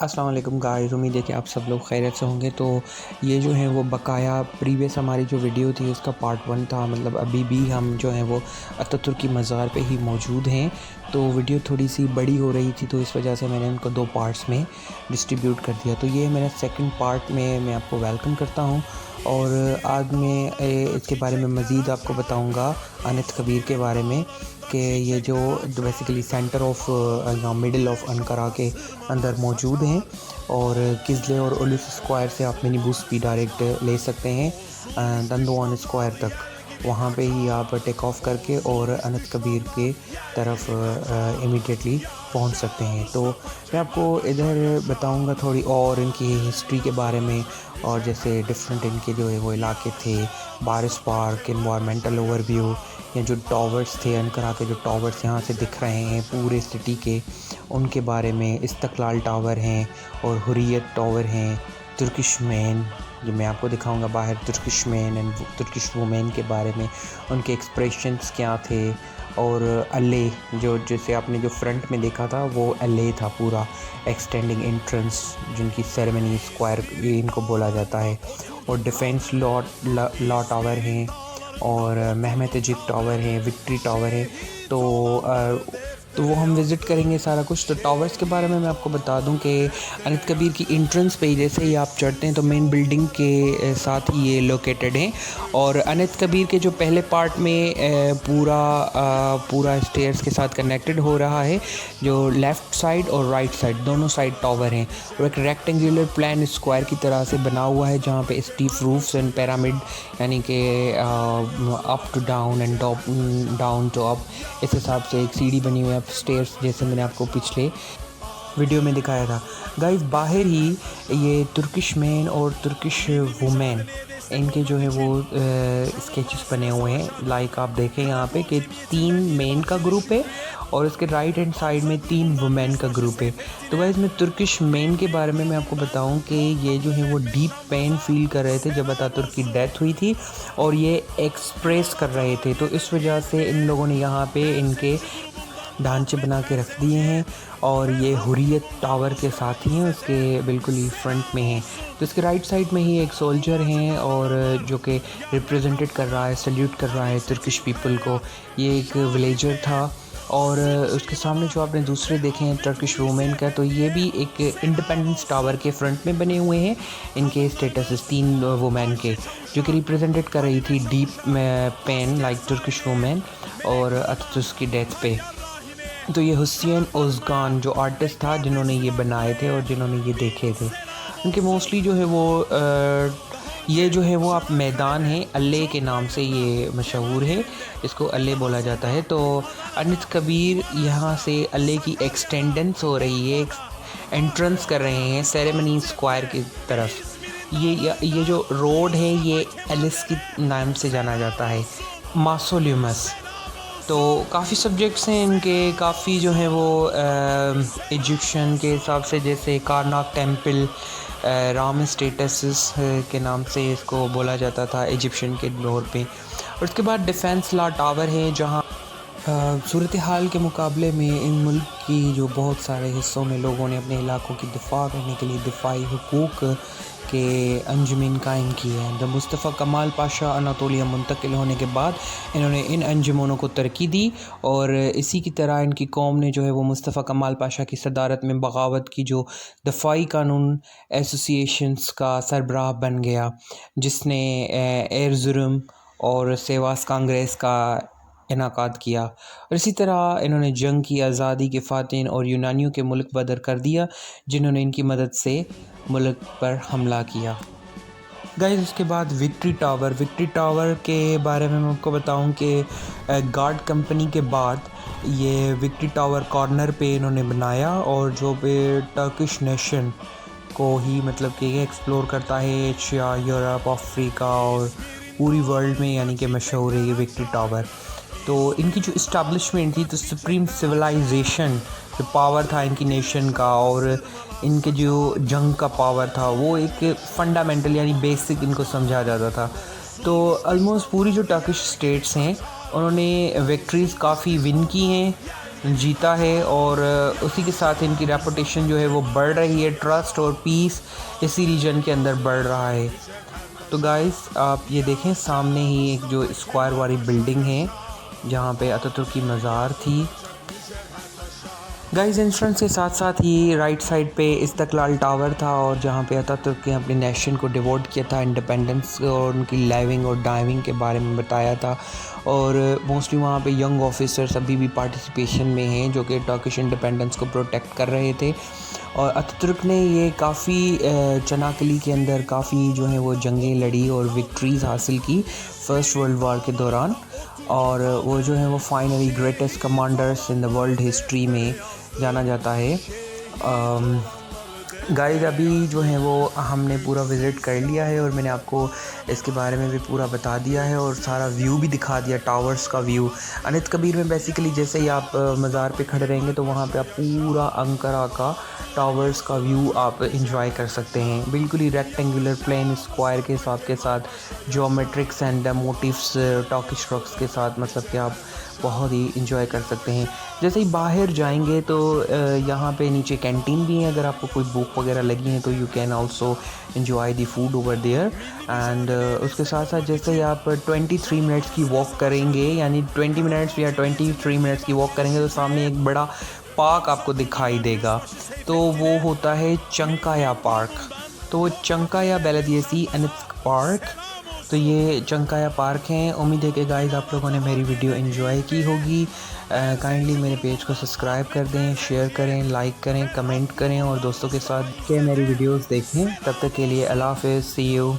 अस्सलाम वालेकुम गाइस, उम्मीद है कि आप सब लोग खैरियत से होंगे। तो ये जो है वो बकाया प्रीवियस हमारी जो वीडियो थी उसका पार्ट 1 था। मतलब अभी भी हम जो है वो अतातुर्क की मज़ार पे ही मौजूद हैं। तो वीडियो थोड़ी सी बड़ी हो रही थी, तो इस वजह से मैंने इनको 2 पार्ट्स में डिस्ट्रीब्यूट कर दिया। तो ये मेरा सेकंड पार्ट में मैं आपको वेलकम करता हूँ। और आज मैं इसके बारे में मज़ीद आपको बताऊँगा, अनत कबीर के बारे में, कि ये जो बेसिकली सेंटर ऑफ या मिडिल ऑफ अनकरा के अंदर मौजूद हैं। और किज़ले और उलूस स्क्वायर से आप मिनी बस भी डायरेक्ट ले सकते हैं दंदोवान स्क्वायर तक। वहाँ पे ही आप टेक ऑफ करके और अनत कबीर के तरफ इमीडिएटली पहुँच सकते हैं। तो मैं आपको इधर बताऊँगा थोड़ी और इनकी हिस्ट्री के बारे में, और जैसे डिफरेंट इनके जो है वो इलाके थे, बारिश पार्क, इन्वायरमेंटल ओवरव्यू, या जो टावर्स थे अनकरा के, जो टावर्स यहाँ से दिख रहे हैं पूरे सिटी के, उनके बारे में। इस्तक़लाल टावर हैं और हुर्रियत टावर हैं। तुर्किश मैन जो मैं आपको दिखाऊंगा बाहर, Turkish man and Turkish women के बारे में, उनके एक्सप्रेशंस क्या थे। और अले, जो जैसे आपने जो फ्रंट में देखा था वो अले था पूरा, एक्सटेंडिंग एंट्रेंस, जिनकी सेरेमनी स्क्वायर इनको बोला जाता है। और डिफेंस लॉ टावर हैं, और महमद अजीब टावर है, विक्ट्री टावर है। तो वो हम विज़िट करेंगे सारा कुछ। तो टावर्स के बारे में मैं आपको बता दूं कि अनत कबीर की एंट्रेंस पे जैसे ही आप चढ़ते हैं तो मेन बिल्डिंग के साथ ही ये लोकेटेड हैं। और अनत कबीर के जो पहले पार्ट में पूरा स्टेयर्स के साथ कनेक्टेड हो रहा है, जो लेफ़्ट साइड और राइट साइड दोनों साइड टावर हैं। और एक रेक्टेंगुलर प्लान स्क्वायर की तरह से बना हुआ है, जहाँ पे स्टीफ रूफ्स एंड पिरामिड, यानी कि up to down and down to up, इस हिसाब से एक सीढ़ी बनी हुई है, स्टेयर्स, जैसे मैंने आपको पिछले वीडियो में दिखाया था। गाइस, बाहर ही ये तुर्किश मैन और तुर्किश वुमेन, इनके जो है वो स्केचेस बने हुए हैं। लाइक आप देखें यहाँ पे कि 3 मेन का ग्रुप है और उसके राइट हैंड साइड में 3 वुमेन का ग्रुप है। तो गाइस, मैं तुर्किश मैन के बारे में मैं आपको बताऊं कि ये जो है वो डीप पेन फील कर रहे थे जब अतातुर्क की डेथ हुई थी, और ये एक्सप्रेस कर रहे थे। तो इस वजह से इन लोगों ने यहाँ पे इनके ढांचे बना के रख दिए हैं। और ये हुर्रियत टावर के साथ ही हैं, उसके बिल्कुल ही फ्रंट में हैं। तो इसके राइट साइड में ही एक सोल्जर हैं, और जो कि रिप्रेजेंटेड कर रहा है, सल्यूट कर रहा है तुर्किश पीपल को। ये एक विलेजर था। और उसके सामने जो आपने दूसरे देखे हैं टर्किश वुमेन का, तो ये भी एक इंडिपेंडेंस टावर के फ्रंट में बने हुए हैं। इनके स्टेटस 3 वुमेन के, जो कि रिप्रेजेंटेड कर रही थी deep pain like Turkish women और अतातुर्क की डेथ पे। तो ये हुसैन ओज़गान जो आर्टिस्ट था, जिन्होंने ये बनाए थे और जिन्होंने ये देखे थे, उनके मोस्टली जो है वो ये जो है वो आप मैदान है अल्ले के नाम से ये मशहूर है, इसको अल्ले बोला जाता है। तो अनत कबीर यहाँ से अल्ले की एक्सटेंडेंस हो रही है, एंट्रेंस कर रहे हैं सेरेमनी स्क्वायर की तरफ। ये जो रोड है ये एलिस के नाम से जाना जाता है, मासोल्यूमस। तो काफ़ी सब्जेक्ट्स हैं इनके, काफ़ी जो है वो इजिप्शियन के हिसाब से, जैसे कारनाक टेम्पल, राम स्टेटस के नाम से इसको बोला जाता था इजिप्शियन के दौर पे। और उसके बाद डिफेंस लॉ टावर है, जहाँ सूरत हाल के मुकाबले में इन मुल्क की जो बहुत सारे हिस्सों में लोगों ने अपने इलाकों की दिफा करने के लिए दिफाई हुकूक के अंजुमन कायम की है। जब मुस्तफ़ा कमाल पाशा अनातोलिया मुंतकिल होने के बाद इन्होंने इन अंजुमनों को तरक्की दी, और इसी की तरह इनकी कौम ने जो है वो मुस्तफ़ा कमाल पाशा की सदारत में बगावत की, जो दफ़ाई कानून एसोसिएशंस का सरबराह बन गया, जिसने एरज़ुरम और सेवास कांग्रेस का इनाकाद किया। और इसी तरह इन्होंने जंग की आज़ादी के फ़ातिन और यूनानियों के मुल्क बदर कर दिया, जिन्होंने इनकी मदद से मुल्क पर हमला किया। गाइस, उसके बाद विक्ट्री टावर के बारे में मैं आपको बताऊं कि गार्ड कंपनी के बाद ये विक्ट्री टावर कॉर्नर पे इन्होंने बनाया, और जो पे टर्किश नेशन को ही मतलब कि ये एक्सप्लोर करता है, एशिया, यूरोप, अफ्रीका और पूरी वर्ल्ड में, यानी कि मशहूर है ये विक्ट्री टावर। तो इनकी जो इस्टेब्लिशमेंट थी, तो सुप्रीम सिविलाइजेशन जो पावर था इनकी नेशन का, और इनके जो जंग का पावर था, वो एक फंडामेंटल यानी बेसिक इनको समझा जाता था। तो ऑलमोस्ट पूरी जो टर्किश स्टेट्स हैं उन्होंने विक्ट्रीज़ काफ़ी विन की हैं, जीता है और उसी के साथ इनकी रेपुटेशन जो है वो बढ़ रही है। ट्रस्ट और पीस इसी रीजन के अंदर बढ़ रहा है। तो गाइस आप ये देखें, सामने ही एक जो स्क्वायर वाली बिल्डिंग है जहाँ पे अतातुर्क की मज़ार थी। गाइस एंट्रेंस के साथ साथ ही राइट साइड पे इस्तकलाल टावर था, और जहाँ पे अतातुर्क ने अपने नेशन को डिवोट किया था, इंडिपेंडेंस और उनकी लाइविंग और डाइविंग के बारे में बताया था। और मोस्टली वहाँ पे यंग ऑफिसर्स अभी भी पार्टिसिपेशन में हैं जो कि टर्किश इंडिपेंडेंस को प्रोटेक्ट कर रहे थे। और अतातुर्क ने ये काफ़ी चनाकली के अंदर काफ़ी जो है वो जंगें लड़ी और विक्ट्रीज़ हासिल की फ़र्स्ट वर्ल्ड वार के दौरान, और वो जो है वो finally greatest commanders in the world history में जाना जाता है। गाइस अभी जो है वो हमने पूरा विज़िट कर लिया है और मैंने आपको इसके बारे में भी पूरा बता दिया है और सारा व्यू भी दिखा दिया, टावर्स का व्यू। अनित कबीर में बेसिकली जैसे ही आप मज़ार पे खड़े रहेंगे तो वहाँ पे आप पूरा अंकारा का टावर्स का व्यू आप इंजॉय कर सकते हैं। बिल्कुल ही रेक्टेंगुलर प्लेन स्क्वायर के हिसाब के साथ geometrics and motives Turkish rocks के साथ, मतलब कि आप बहुत ही इंजॉय कर सकते हैं। जैसे ही बाहर जाएंगे तो यहाँ पे नीचे कैंटीन भी है, अगर आपको कोई भूख वगैरह लगी है तो you can also enjoy the food over there. And उसके साथ साथ जैसे ही आप 23 मिनट्स की वॉक करेंगे, यानी 20 मिनट्स या 23 मिनट्स की वॉक करेंगे तो सामने एक बड़ा पार्क आपको दिखाई देगा, तो वो होता है चंकाया पार्क। तो चंकाया बेलदियसी अनित्क पार्क, तो ये चंकाया पार्क हैं। उम्मीद है कि गाइस आप लोगों ने मेरी वीडियो एंजॉय की होगी। काइंडली मेरे पेज को सब्सक्राइब कर दें, शेयर करें, लाइक करें, कमेंट करें और दोस्तों के साथ के मेरी वीडियोस देखें। तब तक के लिए अल्लाह हाफ़िज़, सी यू।